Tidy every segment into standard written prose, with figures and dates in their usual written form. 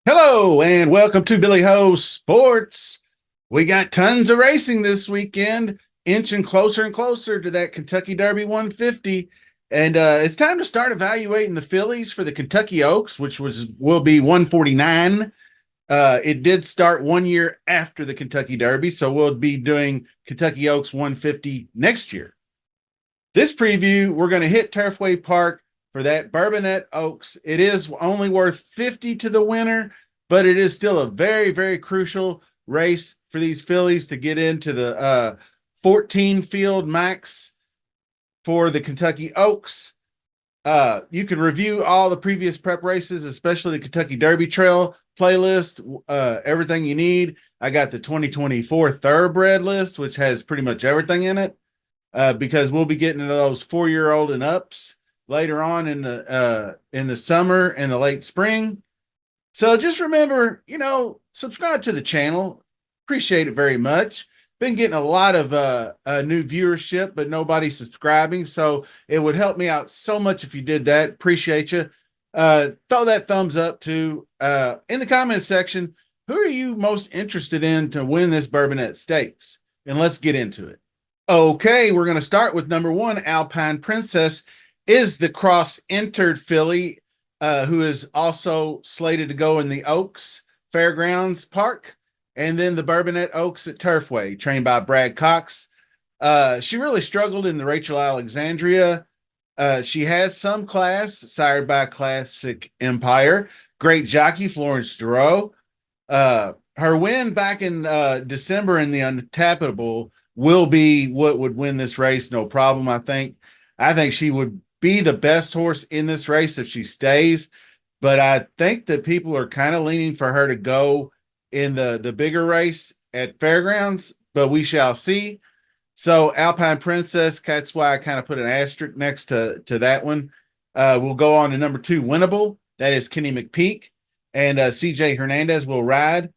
Hello and welcome to Billy Ho Sports. We got tons of racing this weekend, inching closer and closer to that Kentucky Derby 150. And it's time to start evaluating the fillies for the Kentucky Oaks, which will be 149. It did start 1 year after the Kentucky Derby, so we'll be doing Kentucky Oaks 150 next year. This preview, we're going to hit Turfway Park for that Bourbonette Oaks. It is only worth 50 to the winner, but it is still a very, very crucial race for these fillies to get into the 14 field max for the Kentucky Oaks. You can review all the previous prep races, especially the Kentucky Derby Trail playlist, everything you need. I got the 2024 Thoroughbred list, which has pretty much everything in it, because we'll be getting into those 4-year-old and ups later on in the summer and the late spring. So just remember, subscribe to the channel. Appreciate it very much. Been getting a lot of new viewership, but nobody subscribing. So it would help me out so much if you did that. Appreciate you. Throw that thumbs up too. In the comment section, who are you most interested in to win this Bourbonette Stakes? And let's get into it. Okay, we're going to start with number 1, Alpine Princess. Is the cross-entered filly, who is also slated to go in the Oaks Fairgrounds Park, and then the Bourbonette Oaks at Turfway, trained by Brad Cox. She really struggled in the Rachel Alexandria. She has some class, sired by Classic Empire. Great jockey, Florence Giroux. Her win back in December in the Untappable will be what would win this race, no problem, I think. I think she would be the best horse in this race if she stays, but I think that people are kind of leaning for her to go in the bigger race at Fairgrounds, but we shall see. So Alpine Princess, that's why I kind of put an asterisk next to that one. We'll go on to number 2, Winnable. That is Kenny McPeak, and CJ Hernandez will ride.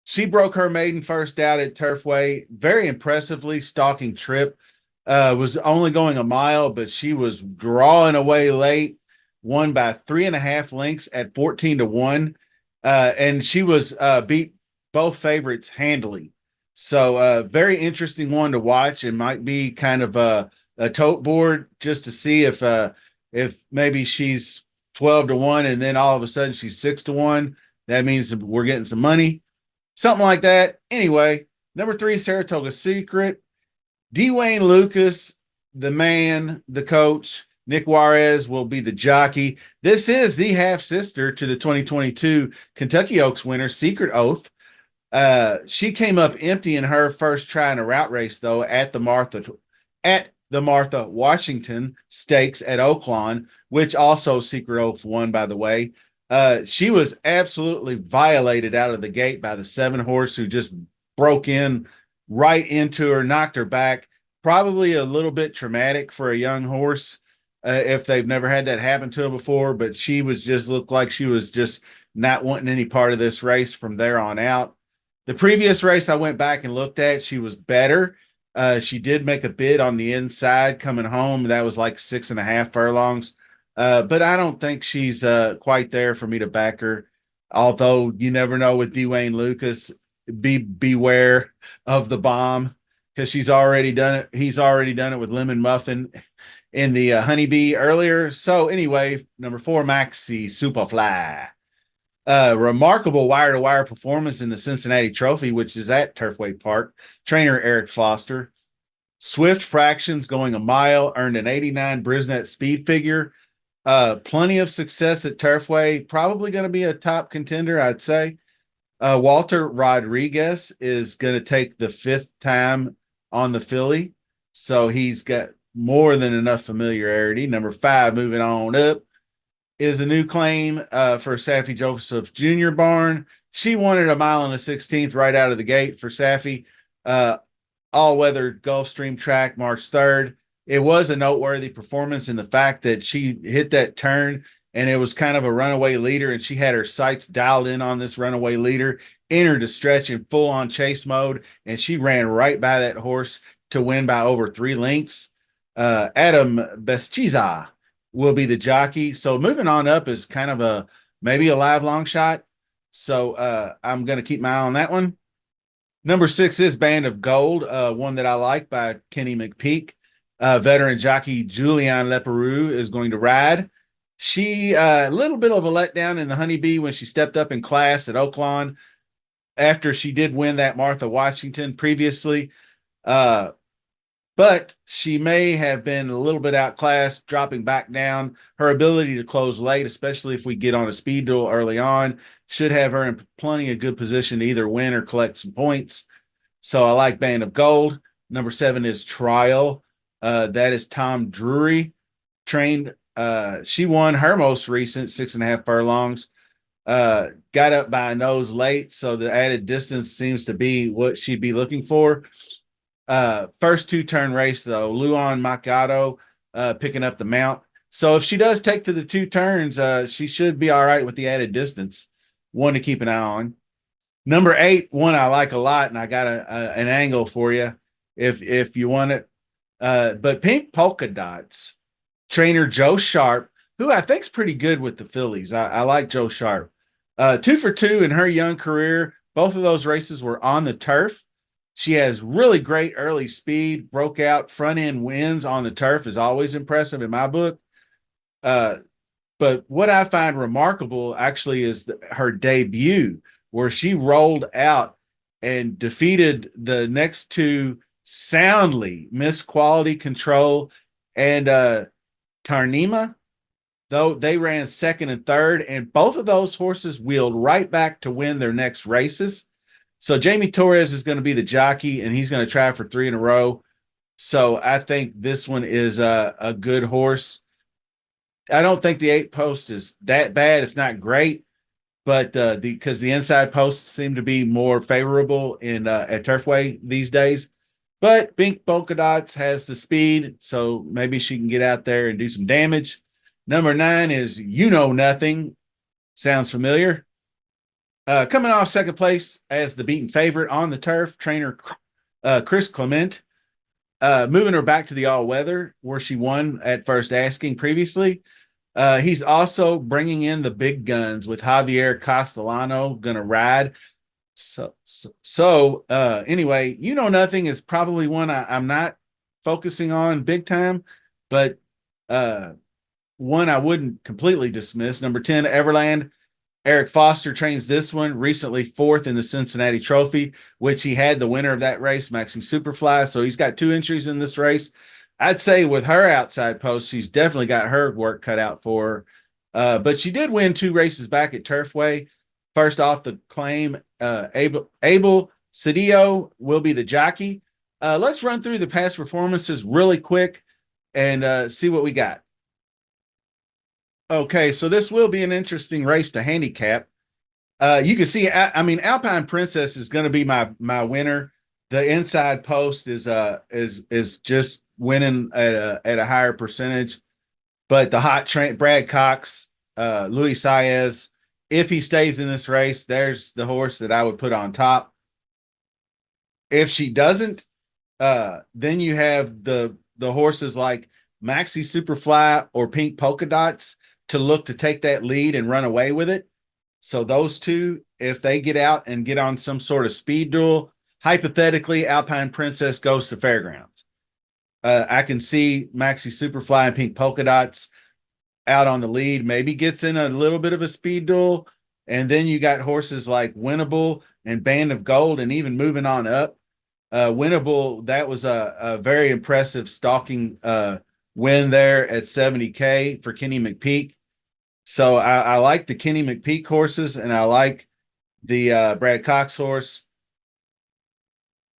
She broke her maiden first out at Turfway, very impressively, stalking trip. Was only going a mile, but she was drawing away late, won by 3.5 lengths at 14-1. And she was beat both favorites handily. So very interesting one to watch. It might be kind of a tote board just to see if maybe she's 12-1 and then all of a sudden she's 6-1. That means we're getting some money. Something like that. Anyway, number 3, Saratoga Secret. Dwayne Lucas, the man, the coach. Nick Juarez will be the jockey. This is the half-sister to the 2022 Kentucky Oaks winner, Secret Oath. She came up empty in her first try in a route race, though, at the Martha Washington Stakes at Oaklawn, which also Secret Oath won, by the way. She was absolutely violated out of the gate by the 7 horse who just broke in right into her, knocked her back. Probably a little bit traumatic for a young horse if they've never had that happen to them before, but she was just looked like she was just not wanting any part of this race from there on out. The previous race I went back and looked at, she was better. She did make a bid on the inside coming home. That was like 6.5 furlongs. But I don't think she's quite there for me to back her. Although you never know with Dwayne Lucas, beware of the bomb, because she's already done it. He's already done it with Lemon Muffin in the Honeybee earlier. So anyway, number 4, Maxi Superfly. Remarkable wire-to-wire performance in the Cincinnati Trophy, which is at Turfway Park. Trainer Eric Foster. Swift fractions going a mile, earned an 89 Brisnet speed figure. Plenty of success at Turfway. Probably going to be a top contender, I'd say. Walter Rodriguez is going to take the 5th time on the filly, so he's got more than enough familiarity. Number 5, moving on up, is a new claim for Saffie Joseph Jr. barn. She won at 1 1/16 right out of the gate for Saffie. All-weather Gulfstream track, March 3rd. It was a noteworthy performance in the fact that she hit that turn and it was kind of a runaway leader, and she had her sights dialed in on this runaway leader, entered the stretch in full on chase mode, and she ran right by that horse to win by over 3 lengths. Adam Beschiza will be the jockey. So moving on up is kind of a maybe a live long shot. So I'm going to keep my eye on that one. Number 6 is Band of Gold, one that I like by Kenny McPeak. Veteran jockey Julianne Leperoux is going to ride. She a little bit of a letdown in the Honeybee when she stepped up in class at Oaklawn after she did win that Martha Washington previously. But she may have been a little bit outclassed, dropping back down. Her ability to close late, especially if we get on a speed duel early on, should have her in plenty of good position to either win or collect some points. So I like Band of Gold. Number 7 is Trial. That is Tom Drury trained. She won her most recent 6.5 furlongs. Got up by a nose late, so the added distance seems to be what she'd be looking for. First 2-turn race, though, Luan Macchiato picking up the mount. So if she does take to the 2 turns, she should be all right with the added distance. One to keep an eye on. Number 8, one I like a lot, and I got an angle for you if you want it. But Pink Polka Dots, trainer Joe Sharp, who I think's pretty good with the fillies. I like Joe Sharp. 2 for 2 in her young career. Both of those races were on the turf. She has really great early speed, broke out front end wins on the turf is always impressive in my book. But what I find remarkable actually is her debut, where she rolled out and defeated the next 2 soundly, Miss Quality Control and Tarnima, though they ran 2nd and 3rd, and both of those horses wheeled right back to win their next races. So Jamie Torres is going to be the jockey, and he's going to try for 3 in a row. So I think this one is a good horse. I don't think the 8 post is that bad. It's not great, but because the inside posts seem to be more favorable in at Turfway these days. But Pink Polka Dots has the speed, so maybe she can get out there and do some damage. Number 9 is You Know Nothing. Sounds familiar. Coming off 2nd place as the beaten favorite on the turf, trainer Chris Clement. Moving her back to the all-weather, where she won at first asking previously. He's also bringing in the big guns with Javier Castellano going to ride. So anyway, You Know Nothing is probably one I'm not focusing on big time, but one I wouldn't completely dismiss. Number 10, Everland. Eric Foster trains this one, recently 4th in the Cincinnati Trophy, which he had the winner of that race, Maxi Superfly. So he's got 2 entries in this race. I'd say with her outside post, she's definitely got her work cut out for her. But she did win 2 races back at Turfway. First off the claim, Abel Cedillo will be the jockey. Let's run through the past performances really quick and see what we got. Okay, so this will be an interesting race to handicap. You can see, I mean, Alpine Princess is going to be my winner. The inside post is just winning at a higher percentage, but the hot train Brad Cox, Luis Saez, if he stays in this race, there's the horse that I would put on top. If she doesn't, then you have the horses like Maxi Superfly or Pink Polka Dots to look to take that lead and run away with it. So those 2, if they get out and get on some sort of speed duel, hypothetically, Alpine Princess goes to Fairgrounds. I can see Maxi Superfly and Pink Polka Dots out on the lead, maybe gets in a little bit of a speed duel. And then you got horses like Winnable and Band of Gold, and even moving on up. Winnable, that was a very impressive stalking win there at 70K for Kenny McPeak. So I like the Kenny McPeak horses, and I like the Brad Cox horse.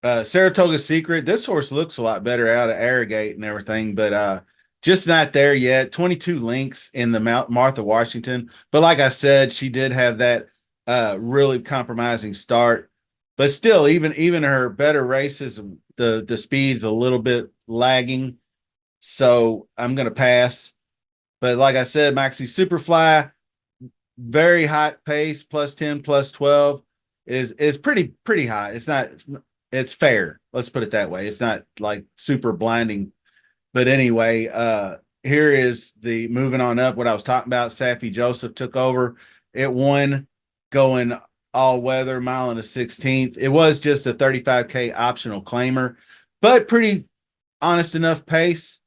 Saratoga Secret, this horse looks a lot better out of Arrogate and everything, but just not there yet. 22 links in the Martha Washington. But like I said, she did have that really compromising start. But still, even her better races, the speed's a little bit lagging. So I'm going to pass. But like I said, Maxi Superfly, very hot pace, plus 10, plus 12 is pretty hot. It's fair. Let's put it that way. It's not like super blinding. But anyway, here is the moving on up. What I was talking about, Saffy Joseph took over. It won going all weather, mile and a 16th. It was just a 35K optional claimer, but pretty honest enough pace.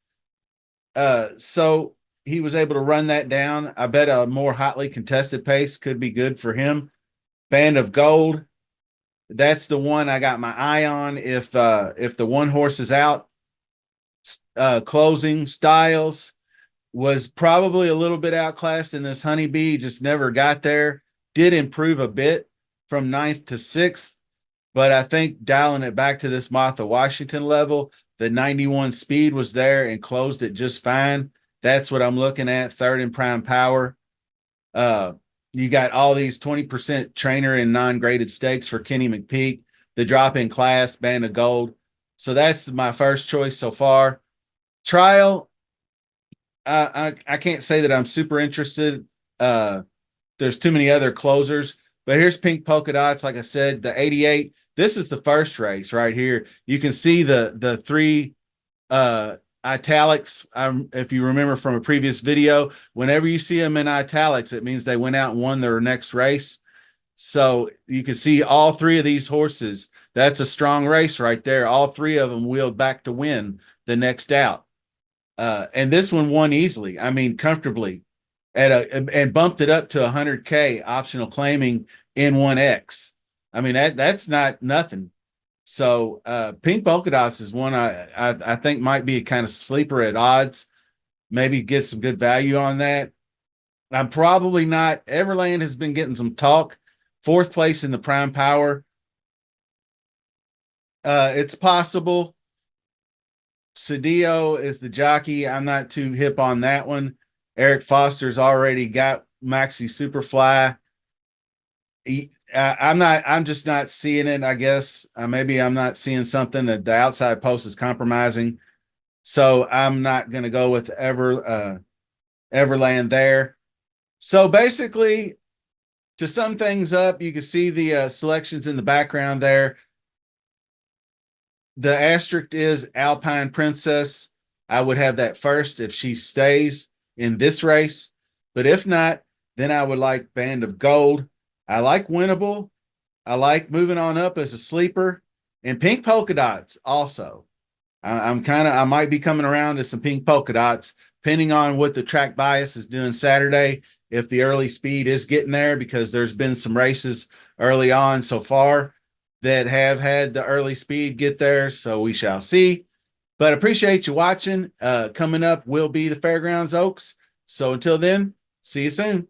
So he was able to run that down. I bet a more hotly contested pace could be good for him. Band of Gold, that's the one I got my eye on. If the one horse is out, Closing Styles was probably a little bit outclassed in this Honeybee, just never got there. Did improve a bit from 9th to 6th, but I think dialing it back to this Martha Washington level, the 91 speed was there and closed it just fine. That's what I'm looking at. Third in prime power. You got all these 20% trainer and non-graded stakes for Kenny McPeak, the drop in class, Band of Gold. So that's my first choice so far. Trial, I can't say that I'm super interested. There's too many other closers, but here's Pink Polka Dots. Like I said, the 88. This is the first race right here. You can see the three italics. If you remember from a previous video, whenever you see them in italics, it means they went out and won their next race. So you can see all three of these horses. That's a strong race right there. All three of them wheeled back to win the next out. And this one won easily. I mean, comfortably and bumped it up to 100K optional claiming in 1X. I mean, that's not nothing. So Pink Polka Dots is one I think might be a kind of sleeper at odds. Maybe get some good value on that. I'm probably not. Everland has been getting some talk. 4th place in the prime power. It's possible. Cedillo is the jockey. I'm not too hip on that one. Eric Foster's already got Maxi Superfly. I'm just not seeing it, I guess. Maybe I'm not seeing something that the outside post is compromising. So I'm not going to go with Everland there. So basically, to sum things up, you can see the selections in the background there. The asterisk is Alpine Princess. I would have that first if she stays in this race. But if not, then I would like Band of Gold. I like Winnable. I like moving on up as a sleeper. And Pink Polka Dots also. I might be coming around to some Pink Polka Dots, depending on what the track bias is doing Saturday, if the early speed is getting there, because there's been some races early on so far that have had the early speed get there. So we shall see. But appreciate you watching. Coming up will be the Fairgrounds Oaks. So until then, see you soon.